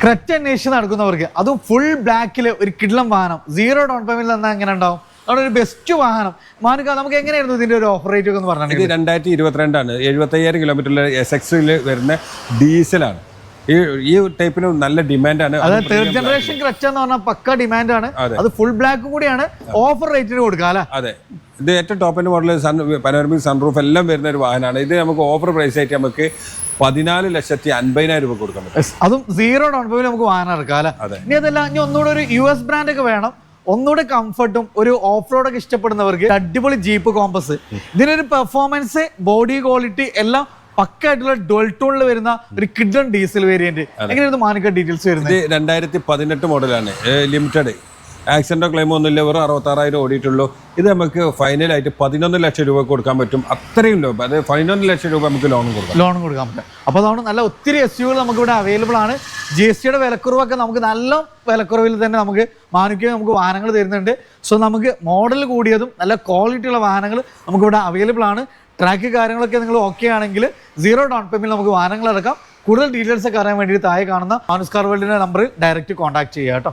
Creta അന്വേഷിച്ച് നടക്കുന്നവർക്ക് അതും full ബ്ലാക്കിൽ ഒരു കിടിലം വാഹനം 0 ഡൗൺ പേയ്മെന്റ് തന്നാൽ എങ്ങനെ ഉണ്ടാവും? അവിടെ ഒരു ബെസ്റ്റ് വാഹനം മാനുക നമുക്ക് എങ്ങനെയായിരുന്നു ഇതിന്റെ ഒരു ഓഫർ റേറ്റ് ഒക്കെ പറഞ്ഞാൽ? ഇത് 2022 75,000 കിലോമീറ്ററിൽ SX-ൽ വരുന്ന ഡീസലാണ്. ഈ ടൈപ്പിന് നല്ല ഡിമാൻഡാണ്. അതായത് തേർഡ് ജനറേഷൻ ക്രെറ്റ എന്ന് പറഞ്ഞാൽ പക്ക ഡിമാൻഡാണ്. അത് ഫുൾ ബ്ലാക്കും കൂടിയാണ്. ഓഫർ റേറ്റിന് കൊടുക്കുക അല്ലേ? അതെ, ഇത് ഏറ്റവും ടോപ്പിന്റെ മോഡൽ പനോരമിക് സൺറൂഫ് എല്ലാം വരുന്ന ഒരു വാഹനമാണ്. ഇത് നമുക്ക് ഓഫർ പ്രൈസ് ആയിട്ട് നമുക്ക് 14,50,000 രൂപ കൊടുക്കാൻ പറ്റും. അതും 0 ഡൗൺ പേയ്മെന്റ് നമുക്ക് വാഹനം ഇറക്കാം അല്ലേ? ഇനി അതല്ല, ഇനി ഒന്നുകൂടെ ഒരു US ബ്രാൻഡ് ഒക്കെ വേണം, ഒന്നുകൂടെ കംഫർട്ടും ഒരു ഓഫ് റോഡ് ഒക്കെ ഇഷ്ടപ്പെടുന്നവർക്ക് അടിപൊളി ജീപ്പ് കോമ്പസ്. ഇതിനൊരു പെർഫോമൻസ്, ബോഡി ക്വാളിറ്റി എല്ലാം പക്കായിട്ടുള്ള ഡുവൽ ടൂണിൽ വരുന്ന ഒരു കിഡൻ ഡീസൽ വേരിയന്റ്. എങ്ങനെയായിരുന്നു മാനുക ഡീറ്റെയിൽസ് വരുന്നത്? 2018 മോഡലാണ്. ലിമിറ്റഡ് ആക്സിഡന്റോ ക്ലെയിമോ ഒന്നുമില്ല, വെറും 66,000 ഓടിയിട്ടുള്ളൂ. ഇത് നമുക്ക് ഫൈനലായിട്ട് 11 ലക്ഷം രൂപ കൊടുക്കാൻ പറ്റും. അത്രയും ലോൺ, അത് 11 ലക്ഷം രൂപ നമുക്ക് ലോൺ കൊടുക്കാൻ പറ്റും. അപ്പോൾ അതാണ് നല്ല ഒത്തിരി SUV നമുക്ക് ഇവിടെ അവൈലബിൾ ആണ്. GSTയുടെ വിലക്കുറവൊക്കെ നമുക്ക് നല്ല വിലക്കുറവിൽ തന്നെ നമുക്ക് മാനുക നമുക്ക് വാഹനങ്ങൾ തരുന്നുണ്ട്. സോ നമുക്ക് മോഡൽ കൂടിയതും നല്ല ക്വാളിറ്റി ഉള്ള വാഹനങ്ങൾ നമുക്കിവിടെ അവൈലബിൾ ആണ്. ട്രാക്ക് കാര്യങ്ങളൊക്കെ നിങ്ങൾ ഓക്കെ ആണെങ്കിൽ 0 ഡൗൺ പേയ്മെന്റ് നമുക്ക് വാഹനങ്ങൾ ഇറക്കാം. കൂടുതൽ ഡീറ്റെയിൽസ് ഒക്കെ അറിയാൻ വേണ്ടി താഴെ കാണുന്ന മാനുസ് കാർ വേൾഡിന്റെ നമ്പറിൽ ഡയറക്റ്റ് കോൺടാക്ട് ചെയ്യാം കേട്ടോ.